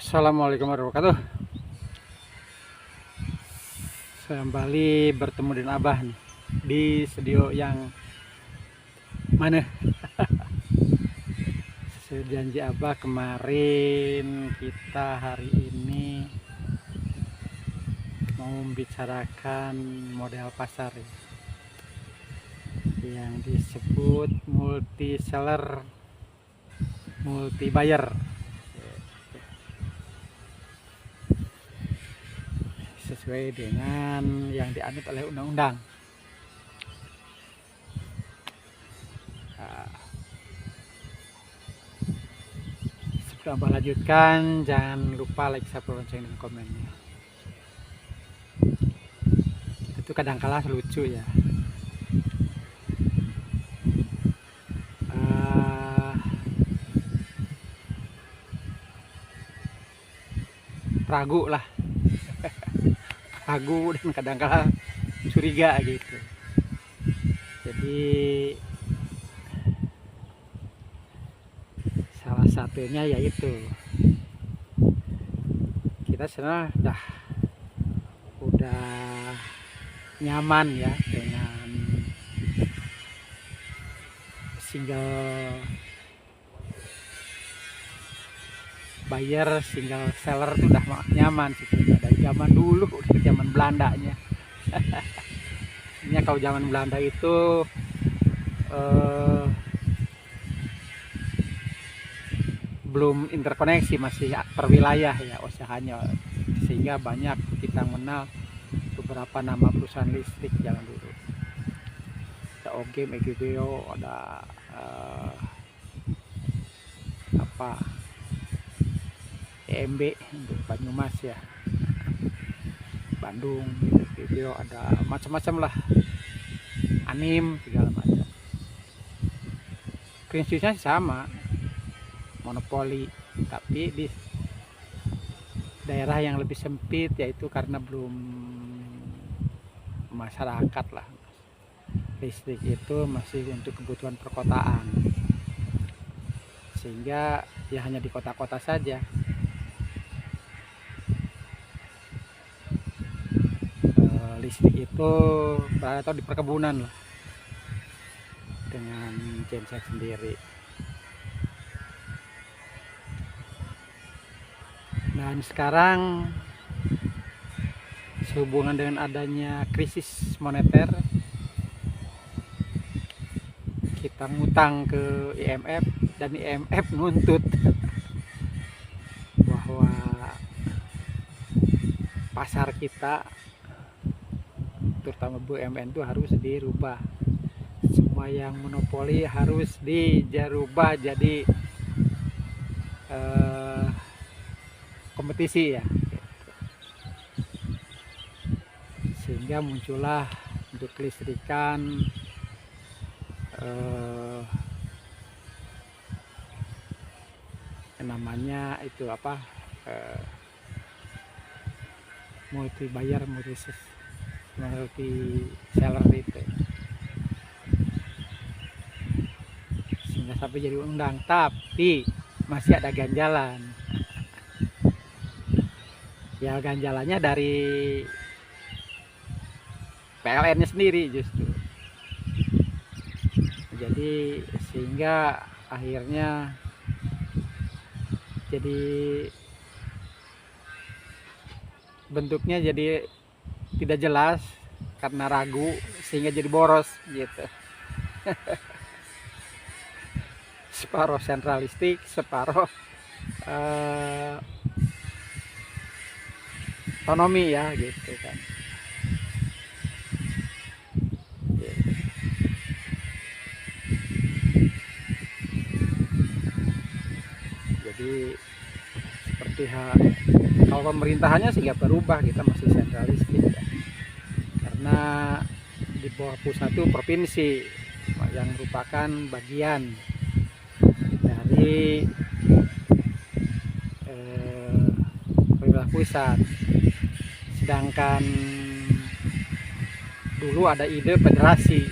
Assalamualaikum warahmatullahi wabarakatuh. Saya kembali bertemu dengan Abah nih di studio yang mana? Sesuai janji Abah kemarin, kita hari ini mau membicarakan model pasar ya, yang disebut multi seller, multi buyer, sesuai dengan yang dianut oleh undang-undang. Sebelum Abah lanjutkan, jangan lupa like, subscribe, lonceng, dan komennya. Itu kadang-kala lucu ya. Ragu lah, ragu dan kadang-kala curiga gitu. Jadi salah satunya yaitu kita sebenarnya udah nyaman ya dengan single buyer, single seller tuh udah nyaman sih dari zaman dulu, udah zaman Belandanya. Ini kalau zaman Belanda itu belum interkoneksi, masih per wilayah ya usahanya, sehingga banyak kita mengenal beberapa nama perusahaan listrik zaman dulu. Ada OGM, EGBO, ada EMB untuk Banyumas ya, Bandung, EGBO, ada macam-macam lah, Anim, segala macam. Prinsipnya sama, monopoli, tapi di daerah yang lebih sempit, yaitu karena belum masyarakat lah, listrik itu masih untuk kebutuhan perkotaan, sehingga ya hanya di kota-kota saja. Listrik itu atau di perkebunan lah, dengan genset sendiri. Dan sekarang sehubungan dengan adanya krisis moneter, kita ngutang ke IMF dan IMF nuntut bahwa pasar kita, terutama BUMN, itu harus dirubah. Semua yang monopoli harus dirubah jadi kompetisi ya, sehingga muncullah untuk kelistrikan namanya itu apa, multi buyer, multi seller itu, sehingga sampai jadi undang. Tapi masih ada ganjalan ya, ganjalannya dari PLN-nya sendiri justru. Jadi sehingga akhirnya jadi bentuknya jadi tidak jelas karena ragu, sehingga jadi boros gitu. Separuh sentralistik, separuh otonomi ya gitu kan. Jadi seperti kalau pemerintahannya sih nggak berubah, kita masih sentralistik ya. Karena di bawah pusat itu provinsi yang merupakan bagian dari pemerintah pusat. Sedangkan dulu ada ide federasi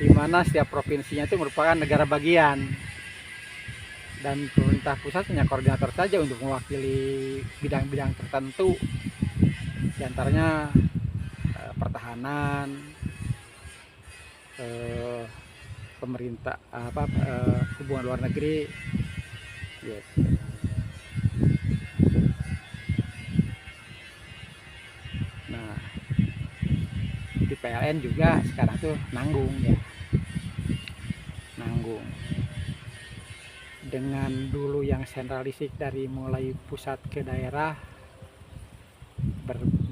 di mana setiap provinsinya itu merupakan negara bagian. dan pemerintah pusat hanya koordinator saja untuk mewakili bidang-bidang tertentu, diantaranya pertahanan, eh, pemerintah hubungan luar negeri, yes. Nah, di PLN juga sekarang tuh nanggung ya, nanggung dengan dulu yang sentralistik dari mulai pusat ke daerah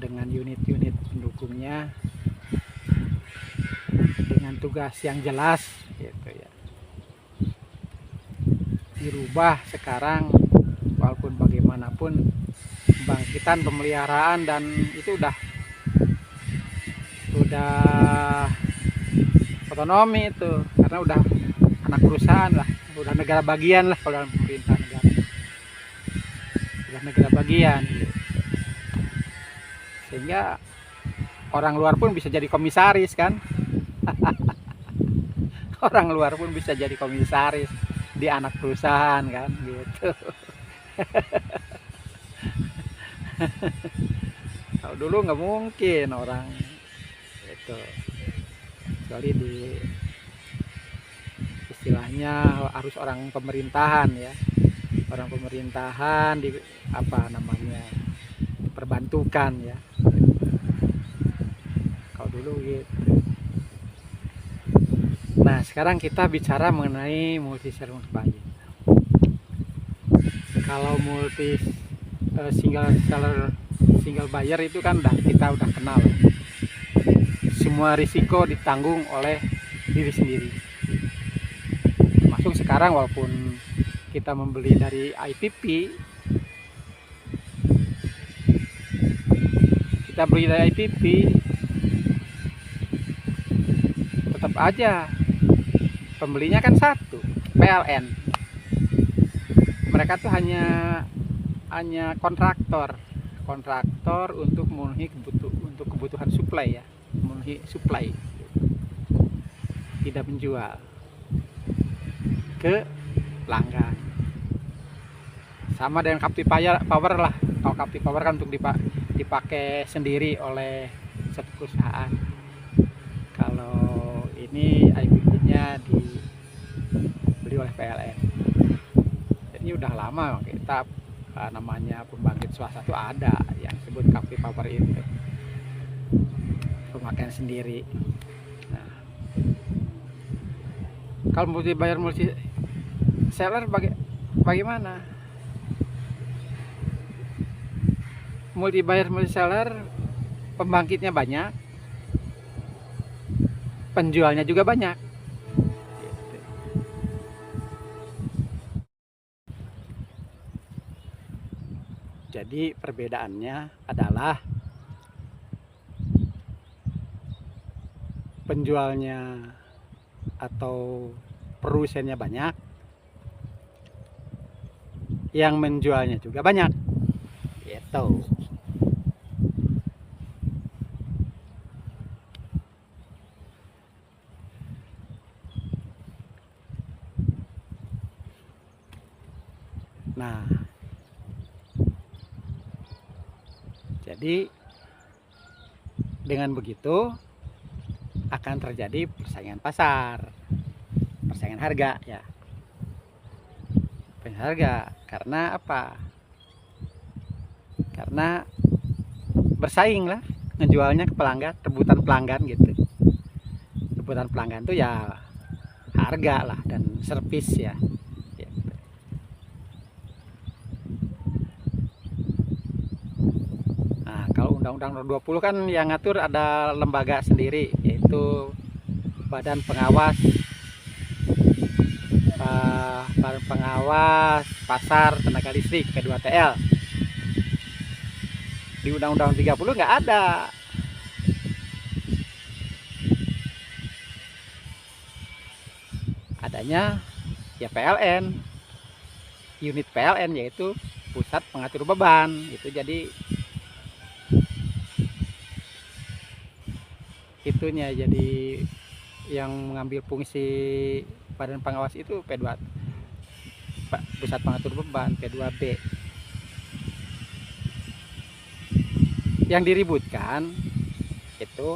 dengan unit-unit pendukungnya dengan tugas yang jelas gitu ya, dirubah sekarang. Walaupun bagaimanapun pembangkitan, pemeliharaan dan itu udah otonomi itu, karena udah anak perusahaan lah, udah negara bagian lah kalau dalam pemerintah negara, udah negara bagian gitu. Sehingga orang luar pun bisa jadi komisaris kan. Orang luar pun bisa jadi komisaris di anak perusahaan kan gitu. Kalau dulu nggak mungkin orang itu, kecuali di istilahnya harus orang pemerintahan ya, orang pemerintahan di apa namanya, perbantukan ya. Kalau dulu gitu. Nah, sekarang kita bicara mengenai multi seller multi. Kalau multi single buyer itu kan kita udah kenal. Semua risiko ditanggung oleh diri sendiri. Termasuk sekarang walaupun kita membeli dari IPP, kita beli dari IPP, tetap aja pembelinya kan satu, PLN. Mereka tuh hanya kontraktor untuk memenuhi kebutuhan supply ya, memenuhi supply, tidak menjual ke pelanggan. Sama dengan captive power lah. Kalau captive power kan untuk dipakai sendiri oleh satu perusahaan. Kalau ini IPP-nya dibeli oleh PLN. Ini udah lama kita namanya pembangkit swasta itu ada yang disebut captive power itu, pemakaian sendiri. Nah, kalau multi buyer multi seller bagaimana? Multi buyer multi seller pembangkitnya banyak, penjualnya juga banyak. Jadi perbedaannya adalah penjualnya atau produsennya banyak, yang menjualnya juga banyak. Gitu. Nah, jadi dengan begitu akan terjadi persaingan pasar, persaingan harga ya, persaingan harga. Karena apa? Karena bersaing lah, ngejualnya ke pelanggan, rebutan pelanggan gitu. Rebutan pelanggan tuh ya harga lah dan servis ya. Undang-Undang Nomor 20 kan yang ngatur ada lembaga sendiri, yaitu Badan Pengawas Pasar Tenaga Listrik P2TL. Di Undang-Undang 30 nggak ada. Adanya ya PLN, unit PLN, yaitu Pusat Pengatur Beban. Itu jadi itunya, jadi yang mengambil fungsi badan pengawas itu P2. pusat pengatur beban P2B. Yang diributkan itu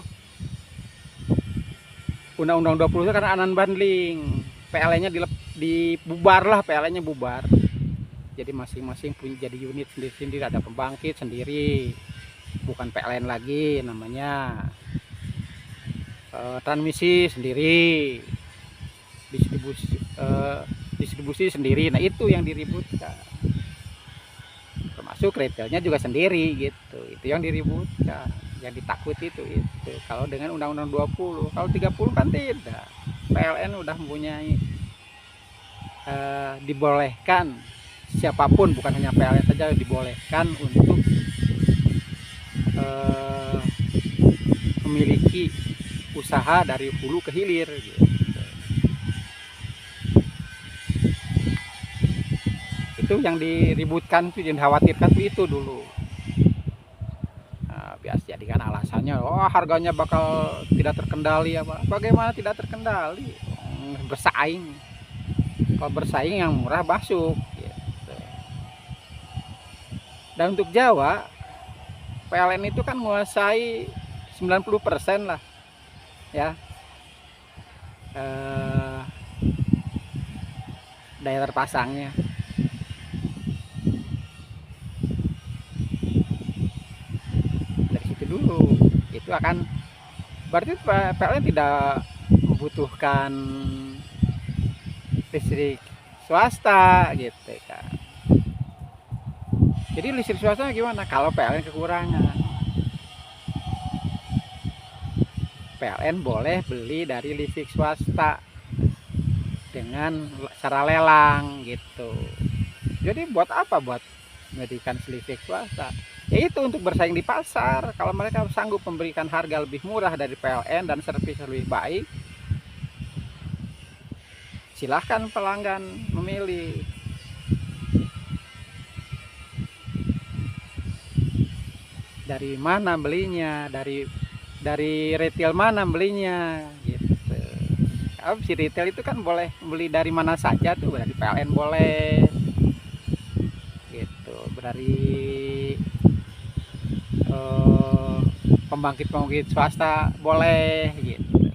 Undang-Undang 20 itu karena anan bandling, PLN-nya dibubar lah, PLN-nya bubar. Jadi masing-masing punya jadi unit sendiri-sendiri, ada pembangkit sendiri, bukan PLN lagi namanya. Transmisi sendiri, distribusi sendiri. Nah itu yang diributkan, termasuk retailnya juga sendiri gitu. Itu yang diributkan, yang ditakuti itu. Kalau dengan Undang-Undang 20, kalau 30 kan tidak. PLN udah mempunyai dibolehkan, siapapun, bukan hanya PLN saja, dibolehkan untuk memiliki usaha dari hulu ke hilir gitu. Itu yang diributkan tuh, yang dikhawatirkan tuh itu dulu. Biasa jadikan alasannya, harganya bakal tidak terkendali apa. Bagaimana tidak terkendali? Bersaing. Kalau bersaing yang murah masuk gitu. Dan untuk Jawa, PLN itu kan menguasai 90% lah ya, daya terpasangnya. Dari situ dulu itu akan berarti PLN tidak membutuhkan listrik swasta gitu kan. Jadi listrik swasta gimana kalau PLN kekurangan? PLN boleh beli dari listrik swasta dengan cara lelang gitu. Jadi buat apa? Buat menjadikan listrik swasta? Ya itu untuk bersaing di pasar. Kalau mereka sanggup memberikan harga lebih murah dari PLN dan servis lebih baik, silahkan pelanggan memilih. Dari mana belinya? Dari retail mana belinya gitu. Kalau si retail itu kan boleh beli dari mana saja tuh, dari PLN boleh gitu, dari pembangkit swasta boleh gitu.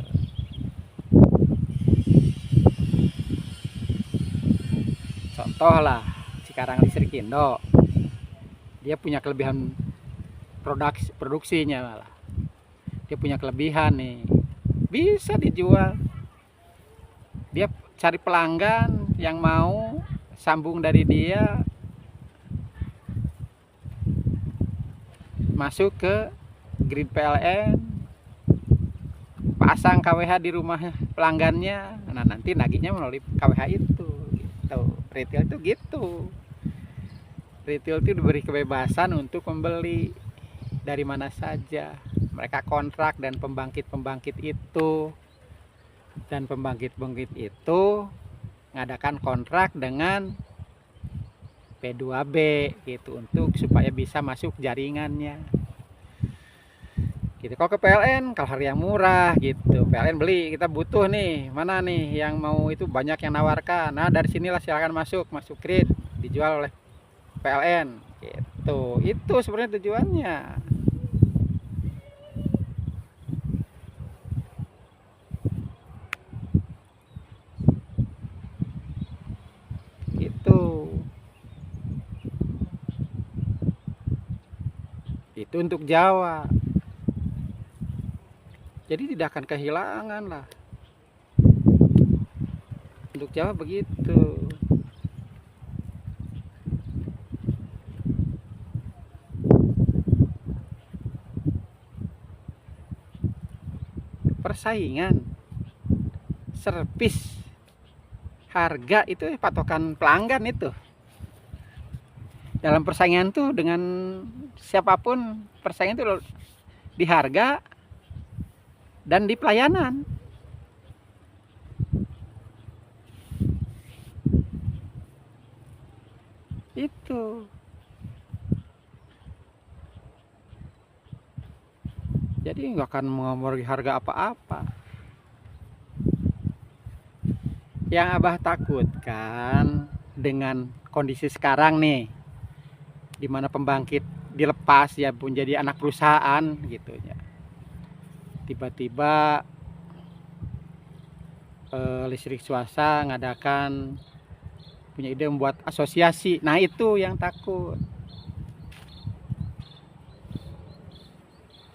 Contoh lah Cikarang Listrik Indo, dia punya kelebihan produksinya, malah dia punya kelebihan nih, bisa dijual. Dia cari pelanggan yang mau sambung dari dia masuk ke grid PLN, pasang KWH di rumah pelanggannya. Nah nanti nagihnya melalui KWH itu gitu. Retail itu gitu. Retail itu diberi kebebasan untuk membeli dari mana saja. Mereka kontrak dan pembangkit itu ngadakan kontrak dengan P2B gitu, untuk supaya bisa masuk jaringannya gitu. Kalau ke PLN, kalau harga yang murah gitu, PLN beli, kita butuh nih, mana nih yang mau, itu banyak yang nawarkan. Nah dari sinilah silakan masuk grid, dijual oleh PLN gitu. Itu sebenarnya tujuannya. Itu untuk Jawa. Jadi tidak akan kehilangan lah. Untuk Jawa begitu. Persaingan, servis, harga itu patokan pelanggan itu. Dalam persaingan tuh dengan siapapun, persaingan itu di harga dan di pelayanan. Itu. Jadi nggak akan mengompori harga apa-apa. Yang Abah takutkan dengan kondisi sekarang nih, di mana pembangkit dilepas ya menjadi anak perusahaan gitu ya. Tiba-tiba listrik swasta ngadakan punya ide membuat asosiasi. Nah, itu yang takut.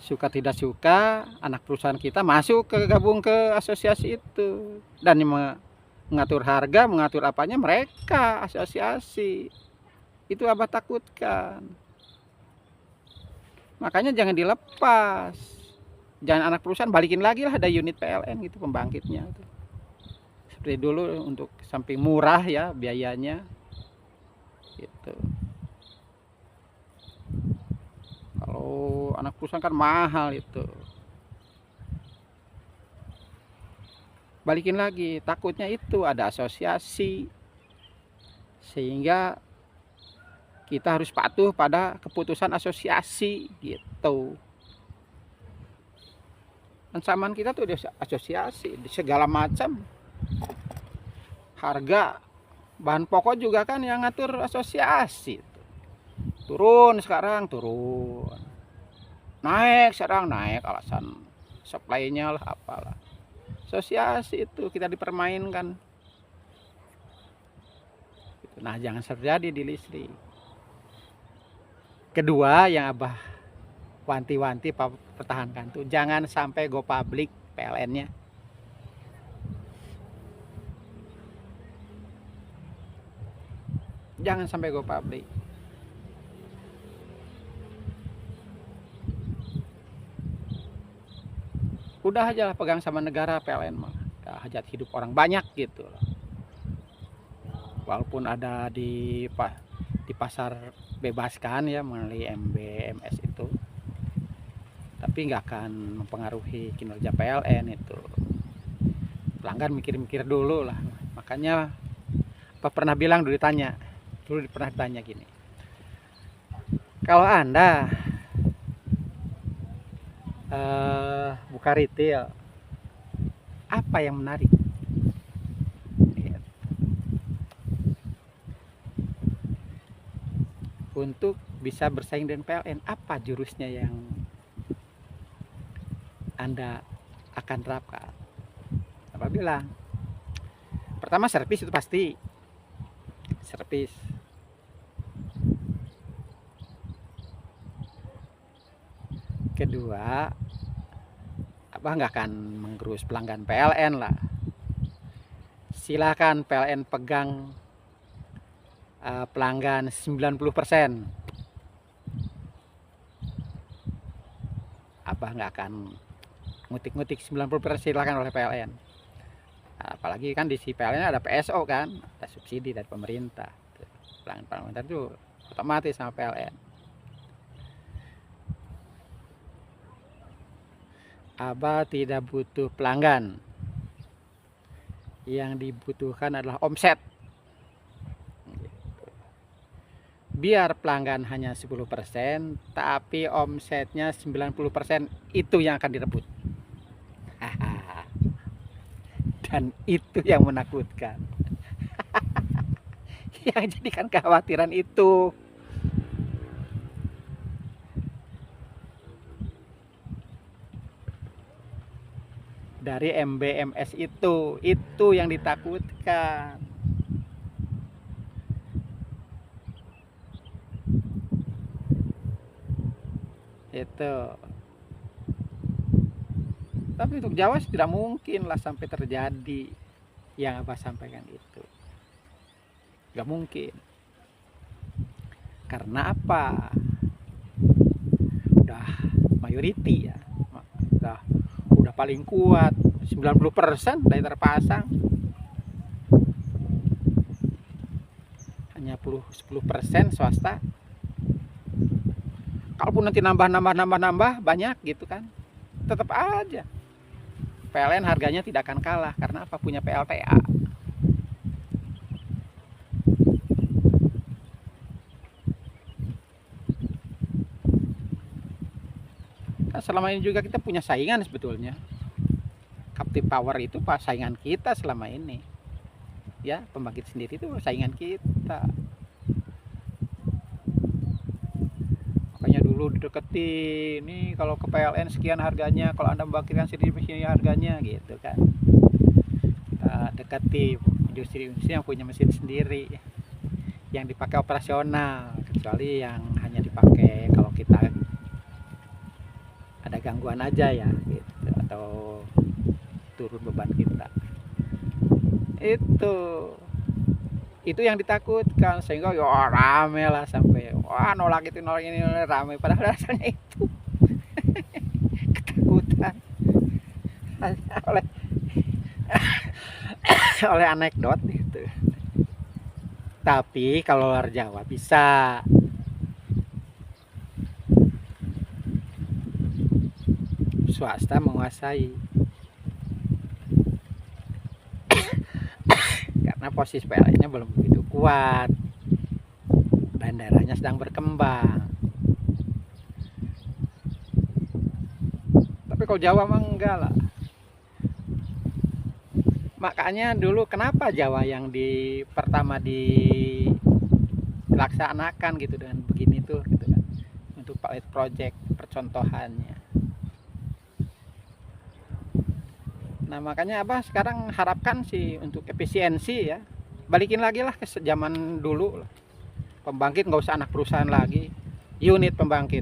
Suka tidak suka, anak perusahaan kita masuk ke gabung ke asosiasi itu, dan mengatur harga, mengatur apanya mereka asosiasi. Itu Abah takutkan. Makanya jangan dilepas. Jangan anak perusahaan, balikin lagi lah ada unit PLN gitu pembangkitnya. Seperti dulu untuk samping murah ya biayanya. Gitu. Kalau anak perusahaan kan mahal itu. Balikin lagi, takutnya itu ada asosiasi. Sehingga kita harus patuh pada keputusan asosiasi gitu. Ancaman kita tuh di asosiasi, di segala macam. Harga bahan pokok juga kan yang ngatur asosiasi. Turun sekarang, turun. Naik sekarang, naik, alasan supply-nya lah apalah. Asosiasi itu kita dipermainkan. Nah, jangan terjadi di listrik. Kedua yang Abah wanti-wanti pertahankan tuh, jangan sampai go public PLN-nya. Jangan sampai go public. Udah aja lah pegang sama negara PLN mah. Hajat hidup orang banyak gitu loh. Walaupun ada di pasar bebaskan ya melalui MBMS itu, tapi nggak akan mempengaruhi kinerja PLN itu. Pelanggan mikir-mikir dulu lah. Makanya apa pernah bilang dulu pernah ditanya gini, kalau Anda buka retail, apa yang menarik? Untuk bisa bersaing dengan PLN, apa jurusnya yang Anda akan terapkan? Apa bilang? Pertama, servis itu pasti. Servis. Kedua, Abah nggak akan menggerus pelanggan PLN lah. Silakan PLN pegang pelanggan 90%. Abah nggak akan ngutik-ngutik 90% silakan oleh PLN. Apalagi kan di si PLN ada PSO kan, ada subsidi dari pemerintah. Pelanggan itu otomatis sama PLN. Abah tidak butuh pelanggan. Yang dibutuhkan adalah omset. Biar pelanggan hanya 10%, tapi omsetnya 90%, itu yang akan direbut. Dan itu yang menakutkan. Yang jadikan kekhawatiran itu. Dari MBMS itu yang ditakutkan. Itu. Tapi untuk Jawa tidak mungkin lah sampai terjadi yang Abah sampaikan itu. Gak mungkin. Karena apa? Udah mayoriti ya. Udah paling kuat. 90% dari terpasang. Hanya 10% swasta. Kalaupun nanti nambah banyak gitu kan, tetap aja PLN harganya tidak akan kalah. Karena apa? Punya PLTA. Kan selama ini juga kita punya saingan sebetulnya. Captive Power itu saingan kita selama ini. ya, pembangkit sendiri itu saingan kita. Makanya dulu dideketi, ini kalau ke PLN sekian harganya, kalau Anda membangkitkan sendiri mesinnya harganya gitu kan. Kita deketi industri-industri yang punya mesin sendiri yang dipakai operasional, kecuali yang hanya dipakai kalau kita ada gangguan aja ya gitu, atau turun beban kita. Itu yang ditakutkan, sehingga ya rame lah, sampai wah nolak itu nolak ini nolak, rame, padahal rasanya itu ketakutan oleh oleh anekdot itu. Tapi kalau luar Jawa bisa, swasta menguasai, karena posisi PLN-nya belum begitu kuat, bandaranya sedang berkembang. Tapi kalau Jawa mah enggak lah. Makanya dulu kenapa Jawa yang pertama dilaksanakan gitu dengan begini tuh gitu kan, untuk pilot project percontohannya. Nah makanya sekarang harapkan sih untuk efisiensi ya, balikin lagi lah ke zaman dulu lah. Pembangkit nggak usah anak perusahaan lagi, unit pembangkit,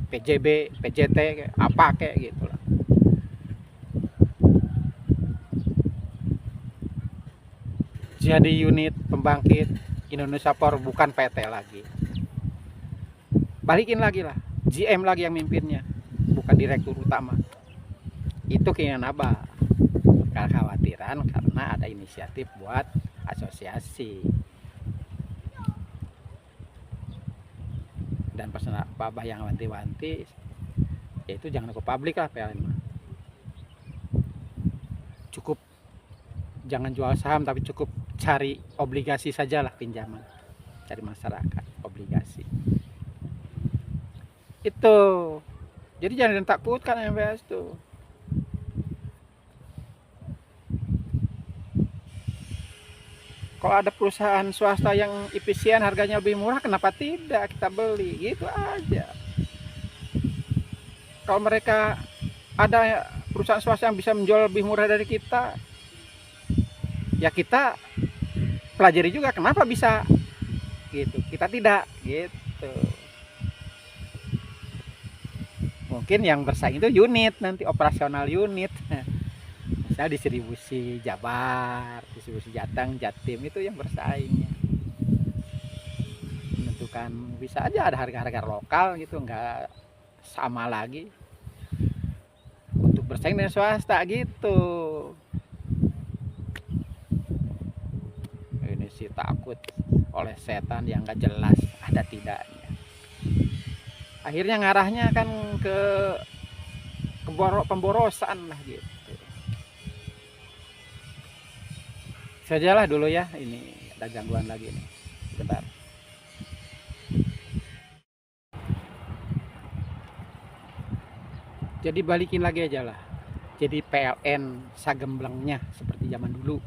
PJB, PJT, apa kayak gitu lah. Jadi unit pembangkit Indonesia Power, bukan PT lagi. Balikin lagi lah, GM lagi yang mimpinnya, bukan direktur utama. Itu keinginan kekhawatiran karena ada inisiatif buat asosiasi. Dan pesan Abah yang wanti-wanti, yaitu jangan ke publik lah PLN. Cukup jangan jual saham, tapi cukup cari obligasi sajalah, pinjaman, cari masyarakat obligasi. Itu. Jadi jangan ditakutkan MBS tuh. Kalau ada perusahaan swasta yang efisien, harganya lebih murah, kenapa tidak kita beli, gitu aja. Kalau mereka ada perusahaan swasta yang bisa menjual lebih murah dari kita, ya kita pelajari juga kenapa bisa gitu, kita tidak gitu. Mungkin yang bersaing itu unit, nanti operasional unit. Misal distribusi Jabar, distribusi Jateng, Jatim, itu yang bersaingnya. Menentukan, bisa aja ada harga-harga lokal gitu, nggak sama lagi untuk bersaing dengan swasta gitu. Ini sih takut oleh setan yang nggak jelas ada tidaknya. Akhirnya ngarahnya kan ke pemborosan lah gitu. Sajalah dulu ya, ini ada gangguan lagi nih, sebentar. Jadi balikin lagi aja lah, jadi PLN sagemblengnya seperti zaman dulu,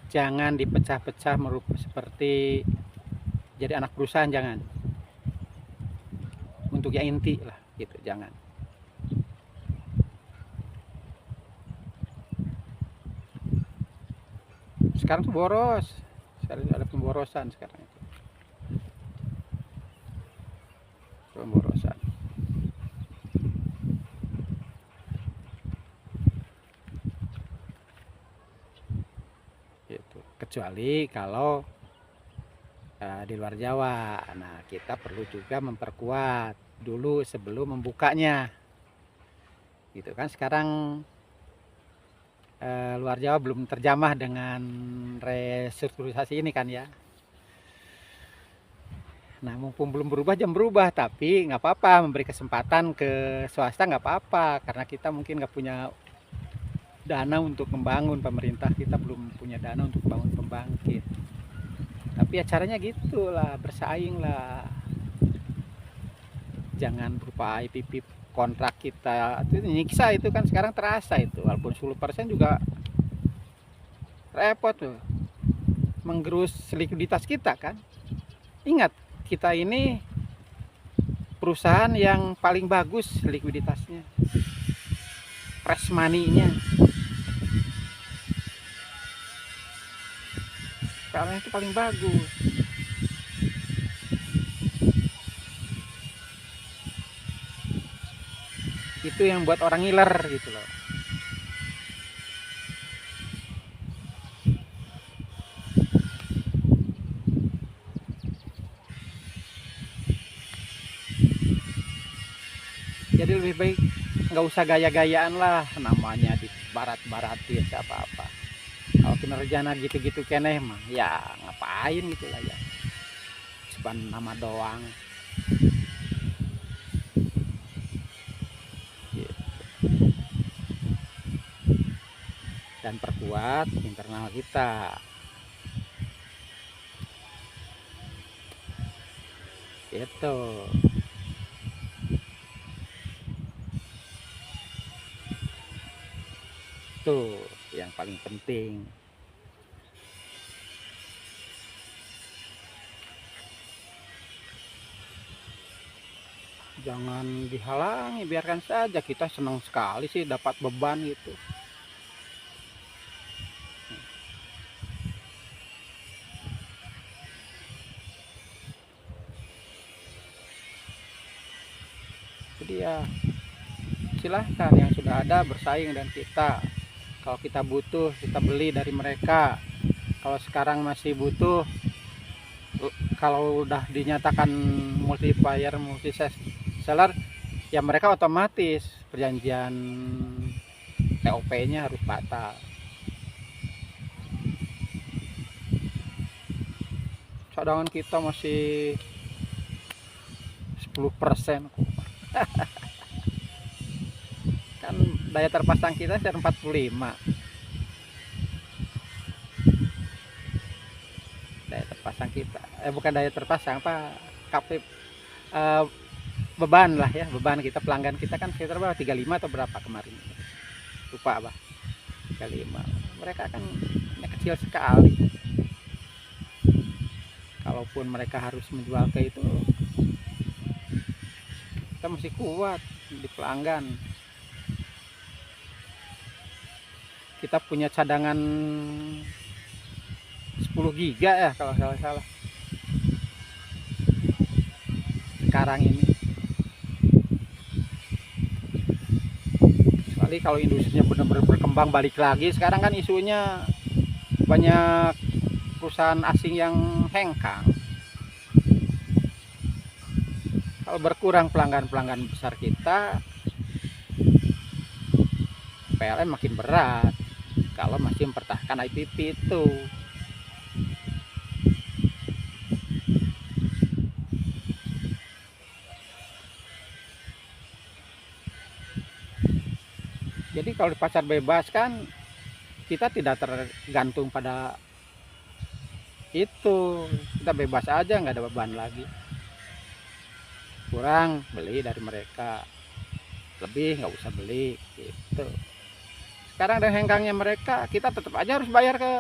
jangan dipecah-pecah merupakan seperti jadi anak perusahaan, jangan, untuk yang inti lah gitu, jangan. Sekarang tuh boros, sekarang ada pemborosan sekarang itu. Pemborosan. Gitu. Kecuali kalau di luar Jawa. Nah, kita perlu juga memperkuat dulu sebelum membukanya. Gitu kan, sekarang luar Jawa belum terjamah dengan restrukturisasi ini kan ya. Nah, mumpung belum berubah, jam berubah, tapi nggak apa-apa, memberi kesempatan ke swasta nggak apa-apa, karena kita mungkin nggak punya dana untuk membangun, pemerintah kita belum punya dana untuk bangun pembangkit. Tapi ya caranya gitulah, bersaing lah. Jangan berupa IPP kontrak kita, itu nyiksa, itu kan sekarang terasa itu, walaupun 10% juga repot tuh. menggerus likuiditas kita kan. Ingat, kita ini perusahaan yang paling bagus likuiditasnya, fresh money-nya. PLN itu paling bagus. Itu yang buat orang ngiler gitu loh. Jadi lebih baik nggak usah gaya-gayaan lah, namanya di barat-baratin siapa apa. Kalau kinerjana gitu-gitu keneh mah ya ngapain gitu lah ya, cuman nama doang gitu. Dan perkuat internal kita gitu. Tuh yang paling penting. Jangan dihalangi, biarkan saja. Kita senang sekali sih dapat beban gitu. Jadi ya silahkan yang sudah ada bersaing dan kita. Kalau kita butuh, kita beli dari mereka. Kalau sekarang masih butuh, kalau udah dinyatakan multiplier, multi seller, ya mereka otomatis perjanjian TOP-nya harus batal. Cadangan kita masih 10%. Kan daya terpasang kita sekitar 45. Daya terpasang kita bukan daya terpasang, apa, KP, beban lah ya, beban kita, pelanggan kita kan sekitar berapa, 35 atau berapa kemarin, lupa apa, 35. Mereka kan kecil sekali. Kalaupun mereka harus menjual ke itu, kita masih kuat di pelanggan. Kita punya cadangan 10 giga ya kalau salah sekarang ini. Kecuali kalau industrinya benar-benar berkembang balik lagi. Sekarang kan isunya banyak perusahaan asing yang hengkang. Kalau berkurang pelanggan-pelanggan besar kita, PLN makin berat kalau masih mempertahankan IPP itu. Jadi kalau di pasar bebas kan kita tidak tergantung pada itu, kita bebas aja, nggak ada beban lagi. Kurang beli dari mereka, lebih nggak usah beli gitu. Sekarang ada hengkangnya mereka, kita tetap aja harus bayar ke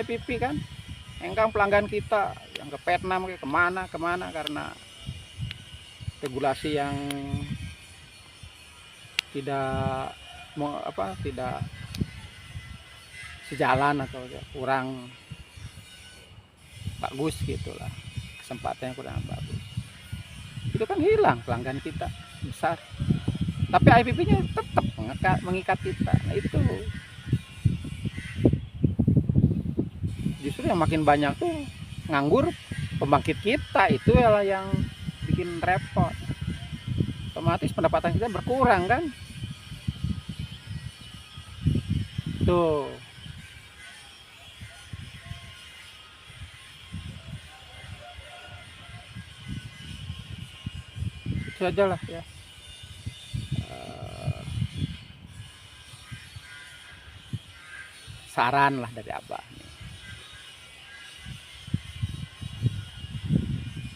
IPP kan. Hengkang pelanggan kita yang ke Vietnam, ke kemana karena regulasi yang tidak tidak sejalan atau kurang bagus gitulah, kesempatannya kurang bagus. Itu kan hilang pelanggan kita besar, tapi IPP-nya tetap mengikat kita. Nah itu justru yang makin banyak tuh nganggur pembangkit kita, itu adalah yang bikin repot. Otomatis pendapatan kita berkurang kan. Tuh. Itu aja lah ya. Saran lah dari Abah.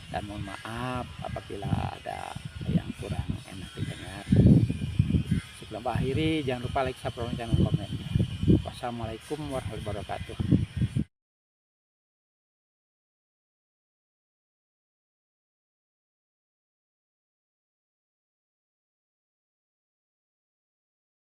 Dan mohon maaf apabila ada yang kurang enak didengar. Sebelum akhiri, jangan lupa like, subscribe, dan komen. Wassalamualaikum warahmatullahi wabarakatuh.